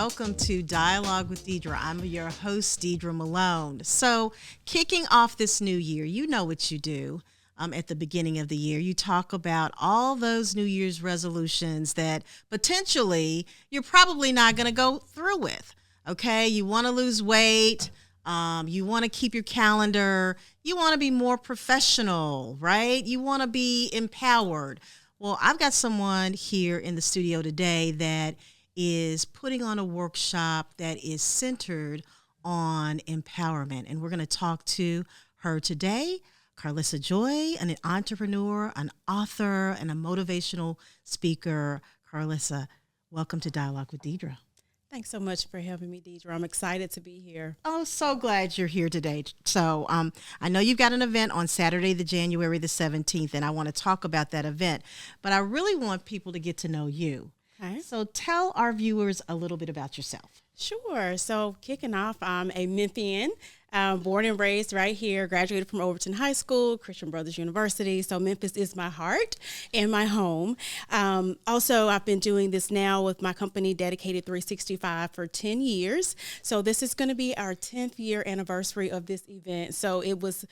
welcome to Dialogue with Deidre. I'm your host, Deidre Malone. So, kicking off this new year, you know what you do at the beginning of the year. You talk about all those New Year's resolutions that potentially you're probably not going to go through with, okay? You want to lose weight. You want to keep your calendar. You want to be more professional, right? You want to be empowered. Well, I've got someone here in the studio today that is putting on a workshop that is centered on empowerment. And we're going to talk to her today, Clarissa Joi, an entrepreneur, an author, and a motivational speaker. Clarissa, welcome to Dialogue with Deidre. Thanks so much for having me, Deidre. I'm excited to be here. Oh, so glad you're here today. So I know you've got an event on Saturday, January the 17th, and I want to talk about that event. But I really want people to get to know you. Okay. So tell our viewers a little bit about yourself. Sure. So kicking off, I'm a Memphian, born and raised right here, graduated from Overton High School, Christian Brothers University. So Memphis is my heart and my home. Also, I've been doing this now with my company, Dedicated365, for 10 years. So this is going to be our 10th year anniversary of this event. So it was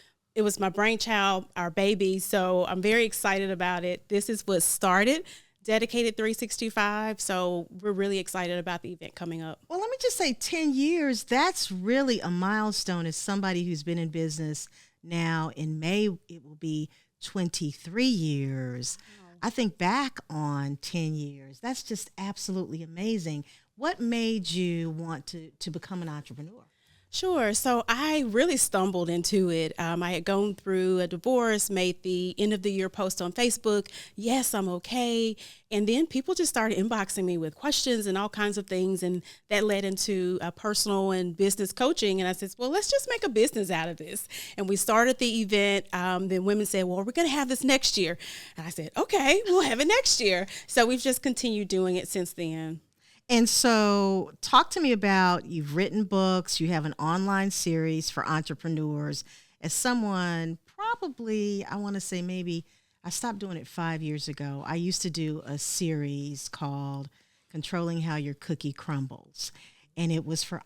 my brainchild, our baby. So I'm very excited about it. This is what started Dedicated365, so we're really excited about the event coming up. Well, let me just say 10 years, that's really a milestone as somebody who's been in business now. In May, it will be 23 years. Wow. I think back on 10 years. That's just absolutely amazing. What made you want to become an entrepreneur? Sure. So I really stumbled into it. I had gone through a divorce, made the end of the year post on Facebook. Yes, I'm okay. And then people just started inboxing me with questions and all kinds of things. And that led into personal and business coaching. And I said, well, let's just make a business out of this. And we started the event. Then women said, well, we're going to have this next year. And I said, okay, we'll have it next year. So we've just continued doing it since then. And so talk to me about, you've written books, you have an online series for entrepreneurs. As someone, probably, I want to say maybe, I stopped doing it 5 years ago. I used to do a series called Controlling How Your Cookie Crumbles. And it was for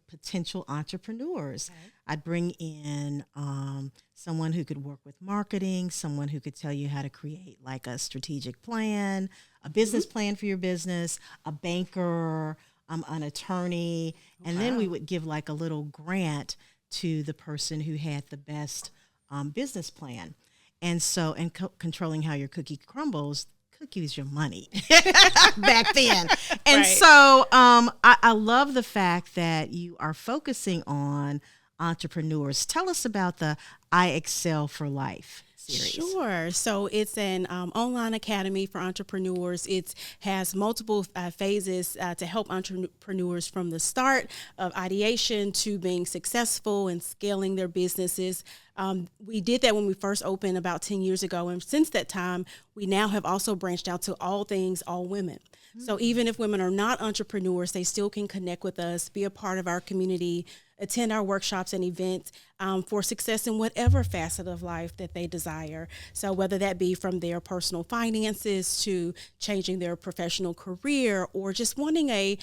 potential entrepreneurs. Okay. I'd bring in someone who could work with marketing, someone who could tell you how to create like a strategic plan, a business plan for your business, a banker, an attorney. And then we would give like a little grant to the person who had the best business plan. And so, controlling how your cookie crumbles, cookies your money back then. And so I love the fact that you are focusing on entrepreneurs. Tell us about the I Excel for Life series. Sure. So it's an online academy for entrepreneurs. It has multiple phases to help entrepreneurs from the start of ideation to being successful and scaling their businesses. We did that when we first opened about 10 years ago. And since that time, we now have also branched out to all things, all women. Mm-hmm. So even if women are not entrepreneurs, they still can connect with us, be a part of our community, attend our workshops and events for success in whatever facet of life that they desire. So whether that be from their personal finances to changing their professional career or just wanting a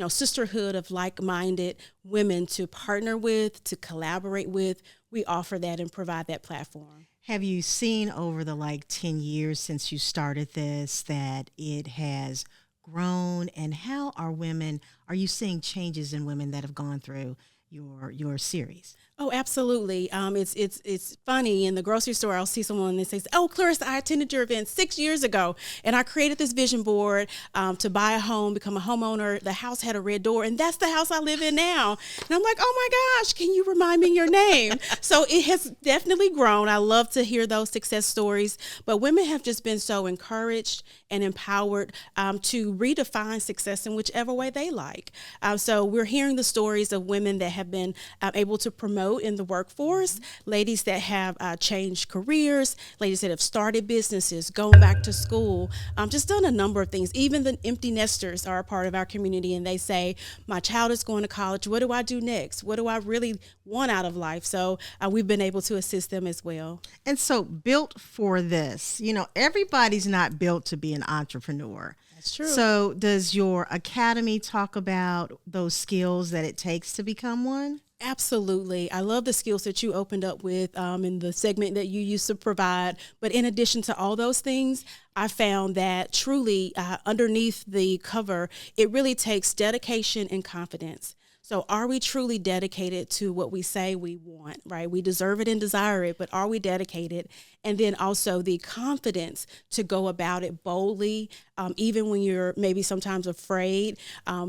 sisterhood of like-minded women to partner with, to collaborate with, we offer that and provide that platform. Have you seen over the 10 years since you started this that it has grown, and how are you seeing changes in women that have gone through your series? Oh, absolutely. It's funny. In the grocery store, I'll see someone that says, oh, Clarissa, I attended your event 6 years ago, and I created this vision board to buy a home, become a homeowner. The house had a red door, and that's the house I live in now. And I'm like, oh, my gosh, can you remind me your name? So it has definitely grown. I love to hear those success stories, but women have just been so encouraged and empowered to redefine success in whichever way they like. So we're hearing the stories of women that have been able to promote promote in the workforce, ladies that have changed careers, ladies that have started businesses, going back to school, just done a number of things. Even the empty nesters are a part of our community, and they say, my child is going to college. What do I do next? What do I really want out of life? So we've been able to assist them as well. And so built for this, everybody's not built to be an entrepreneur. That's true. So does your academy talk about those skills that it takes to become one? Absolutely. I love the skills that you opened up with in the segment that you used to provide. But in addition to all those things, I found that truly underneath the cover, it really takes dedication and confidence. So are we truly dedicated to what we say we want, right? We deserve it and desire it, but are we dedicated? And then also the confidence to go about it boldly, even when you're maybe sometimes afraid.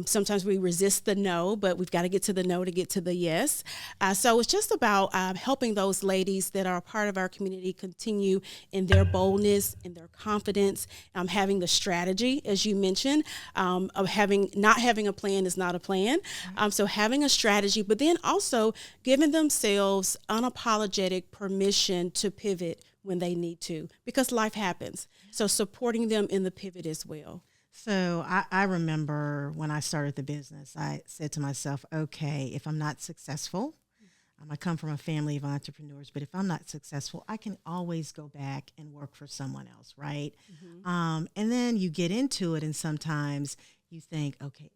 Sometimes we resist the no, but we've got to get to the no to get to the yes. So it's just about helping those ladies that are a part of our community continue in their boldness, in their confidence, having the strategy, as you mentioned, of not having a plan is not a plan. So having a strategy, but then also giving themselves unapologetic permission to pivot when they need to, because life happens. So supporting them in the pivot as well. So I remember when I started the business, I said to myself, okay, if I'm not successful, I come from a family of entrepreneurs, but if I'm not successful, I can always go back and work for someone else, right? Mm-hmm. And then you get into it, and sometimes you think, okay,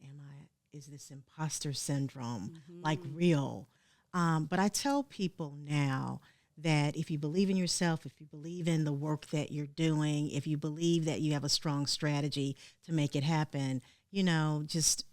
is this imposter syndrome like real? But I tell people now that if you believe in yourself, if you believe in the work that you're doing, if you believe that you have a strong strategy to make it happen, just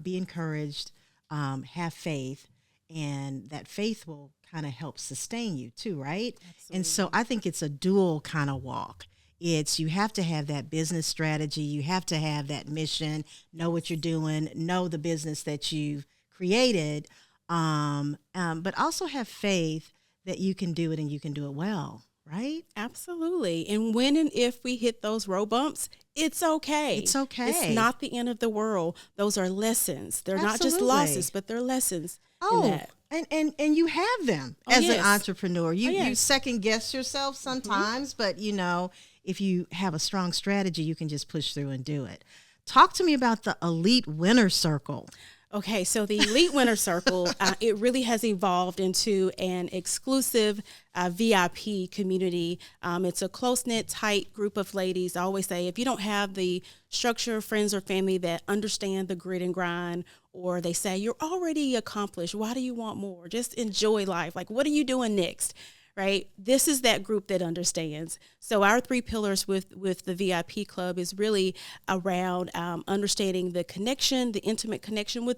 be encouraged, have faith, and that faith will kind of help sustain you too, right? Absolutely. And so I think it's a dual kind of walk. You have to have that business strategy. You have to have that mission, know what you're doing, know the business that you've created, but also have faith that you can do it and you can do it well, right? Absolutely. And when and if we hit those road bumps, it's okay. It's okay. It's not the end of the world. Those are lessons. They're not just losses, but they're lessons. And you have them as an entrepreneur. You second guess yourself sometimes, but if you have a strong strategy, you can just push through and do it. Talk to me about the Elite Winner Circle. Okay, so the Elite Winner Circle, it really has evolved into an exclusive VIP community. It's a close-knit, tight group of ladies. I always say, if you don't have the structure of friends or family that understand the grit and grind, or they say, you're already accomplished, why do you want more? Just enjoy life. Like, what are you doing next? Right? This is that group that understands. So our 3 pillars with the VIP club is really around understanding the connection, the intimate connection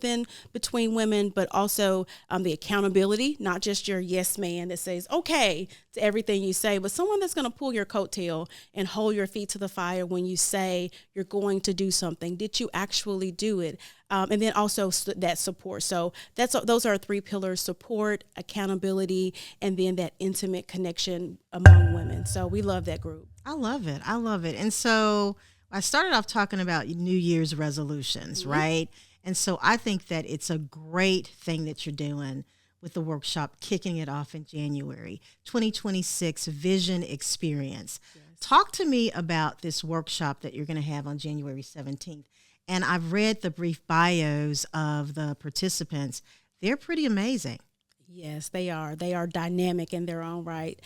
between women, but also the accountability, not just your yes man that says okay to everything you say, but someone that's going to pull your coattail and hold your feet to the fire when you say you're going to do something. Did you actually do it? And then also that support. So those are our 3 pillars: support, accountability, and then that intimate connection among women. So we love that group. I love it. And so I started off talking about New Year's resolutions, right? And so I think that it's a great thing that you're doing with the workshop, kicking it off in January, 2026 Vision Experience. Yes. Talk to me about this workshop that you're going to have on January 17th. And I've read the brief bios of the participants. They're pretty amazing. Yes, they are. They are dynamic in their own right.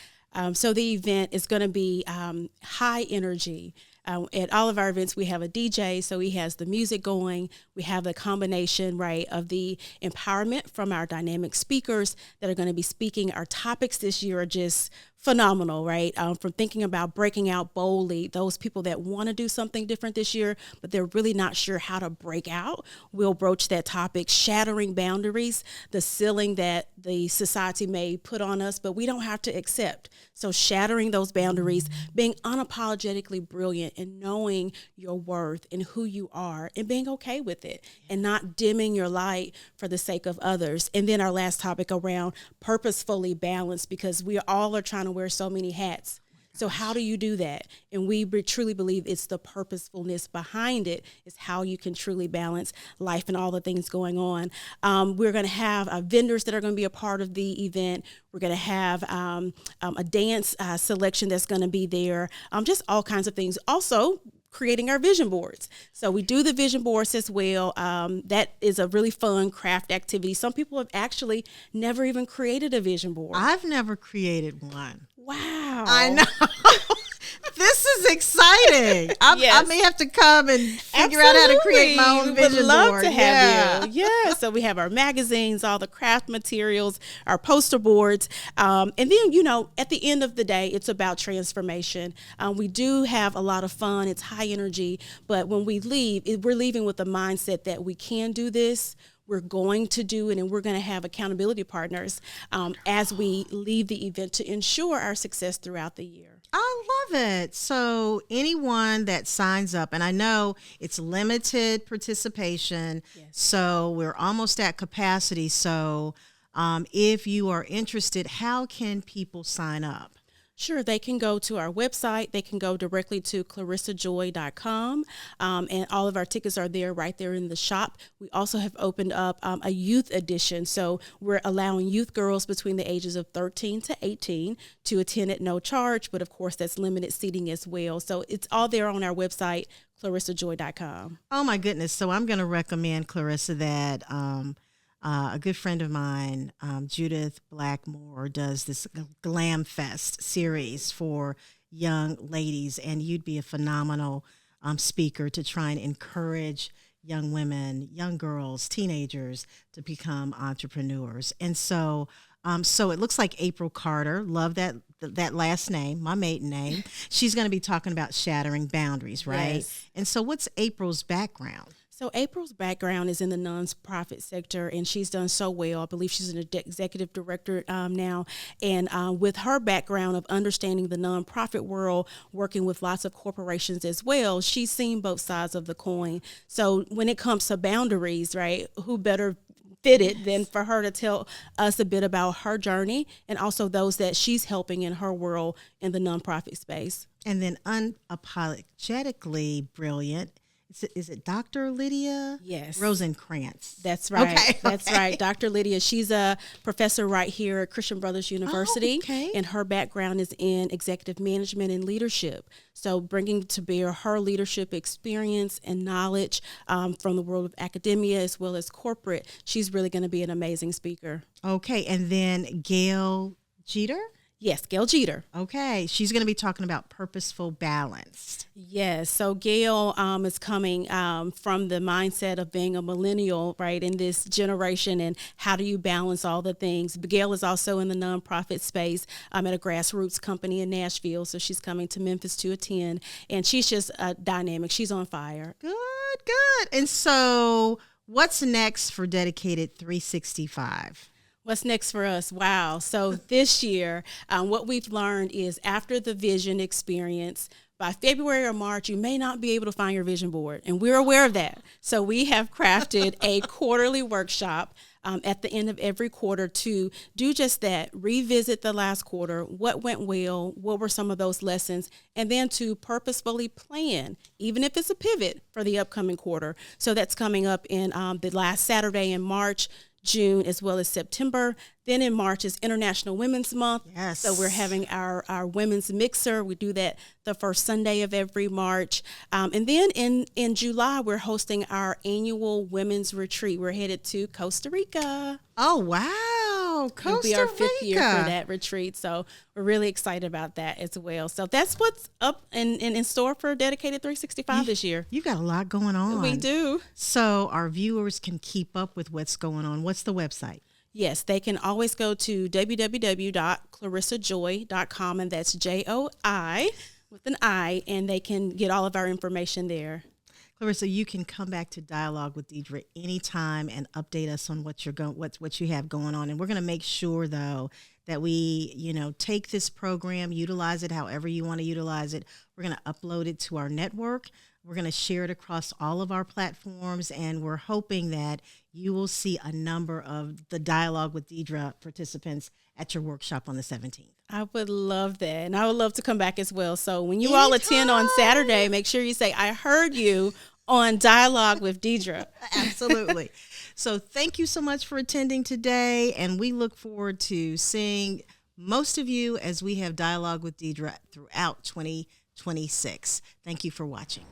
So the event is going to be high energy. At all of our events, we have a DJ, so he has the music going. We have the combination, right, of the empowerment from our dynamic speakers that are going to be speaking. Our topics this year are just phenomenal, right? From thinking about breaking out boldly, those people that want to do something different this year, but they're really not sure how to break out. We'll broach that topic, shattering boundaries, the ceiling that the society may put on us, but we don't have to accept. So shattering those boundaries, being unapologetically brilliant and knowing your worth and who you are and being okay with it and not dimming your light for the sake of others. And then our last topic around purposefully balanced, because we all are trying to wear so many hats. So how do you do that? And we truly believe it's the purposefulness behind it is how you can truly balance life and all the things going on. We're going to have vendors that are going to be a part of the event. We're going to have a dance selection that's going to be there, just all kinds of things. Also, creating our vision boards. So we do the vision boards as well. That is a really fun craft activity. Some people have actually never even created a vision board. I've never created one. Wow. I know. This is exciting. I may have to come and figure out how to create my own vision board. We would love to have you. Yeah. So we have our magazines, all the craft materials, our poster boards. And then, at the end of the day, it's about transformation. We do have a lot of fun. It's high energy. But when we leave, we're leaving with the mindset that we can do this. We're going to do it, and we're going to have accountability partners as we leave the event to ensure our success throughout the year. I love it. So anyone that signs up, and I know it's limited participation, yes. So we're almost at capacity. So if you are interested, how can people sign up? Sure, they can go to our website. They can go directly to clarissajoi.com, and all of our tickets are there right there in the shop. We also have opened up a youth edition, so we're allowing youth girls between the ages of 13 to 18 to attend at no charge, but of course that's limited seating as well. So it's all there on our website, clarissajoi.com. Oh my goodness. So I'm going to recommend, Clarissa, that a good friend of mine, Judith Blackmore, does this Glam Fest series for young ladies, and you'd be a phenomenal speaker to try and encourage young women, young girls, teenagers to become entrepreneurs. And so it looks like April Carter, love that last name, my maiden name. She's going to be talking about shattering boundaries, right? Yes. And so what's April's background? So April's background is in the nonprofit sector, and she's done so well. I believe she's an executive director now. And with her background of understanding the nonprofit world, working with lots of corporations as well, she's seen both sides of the coin. So when it comes to boundaries, right, who better fitted than for her to tell us a bit about her journey and also those that she's helping in her world in the nonprofit space. And then unapologetically brilliant. Is it Dr. Lydia? Yes. Rosenkrantz. That's right. Okay. That's right. Dr. Lydia, she's a professor right here at Christian Brothers University. Oh, okay. And her background is in executive management and leadership. So bringing to bear her leadership experience and knowledge from the world of academia as well as corporate, she's really going to be an amazing speaker. Okay. And then Gail Jeter? Yes, Gail Jeter. Okay. She's going to be talking about purposeful balance. Yes. So Gail is coming from the mindset of being a millennial, right, in this generation, and how do you balance all the things. Gail is also in the nonprofit space at a grassroots company in Nashville. So she's coming to Memphis to attend, and she's just dynamic. She's on fire. Good. And so what's next for Dedicated 365? What's next for us? Wow. So this year, what we've learned is after the vision experience, by February or March, you may not be able to find your vision board. And we're aware of that. So we have crafted a quarterly workshop at the end of every quarter to do just that, revisit the last quarter, what went well, what were some of those lessons, and then to purposefully plan, even if it's a pivot for the upcoming quarter. So that's coming up in the last Saturday in March, June, as well as September. Then in March is International Women's Month. Yes. So we're having our women's mixer. We do that the first Sunday of every March. And then in July, we're hosting our annual women's retreat. We're headed to Costa Rica. Oh, wow. Costa Rica. It'll be our fifth year for that retreat. So we're really excited about that as well. So that's what's up and in store for Dedicated 365 this year. You got a lot going on. We do. So our viewers can keep up with what's going on. What's the website? Yes, they can always go to www.clarissajoi.com, and that's Joi with an I, and they can get all of our information there. Clarissa, you can come back to Dialogue with Deidre anytime and update us on what you have going on. And we're going to make sure, though, that we, take this program, utilize it however you want to utilize it. We're going to upload it to our network. We're going to share it across all of our platforms, and we're hoping that you will see a number of the Dialogue with Deidre participants at your workshop on the 17th. I would love that. And I would love to come back as well. So when you all attend on Saturday, make sure you say, I heard you on Dialogue with Deidre. Absolutely. So thank you so much for attending today. And we look forward to seeing most of you as we have Dialogue with Deidre throughout 2026. Thank you for watching.